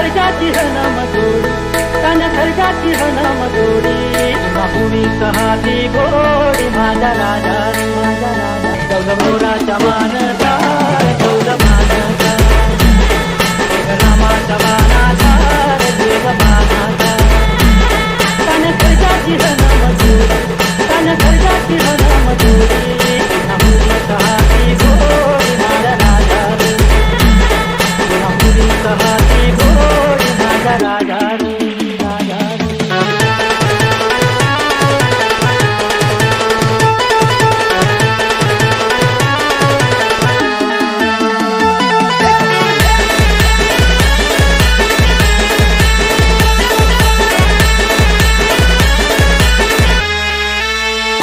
खर्चाची हनम जोडी तन खर्चाची हनम जोडी भूमी कहाती गोडी माझा राजा माझा राजा गौरवराच्या मानदार गौर मानदार रामाचा मानदार देव मानदार तन खर्चाची हनम जोडी तन खर्चाची हनम जोडी भूमी कहाती गोडी माझा राजा भूमी कहाती गोडी माझा राजा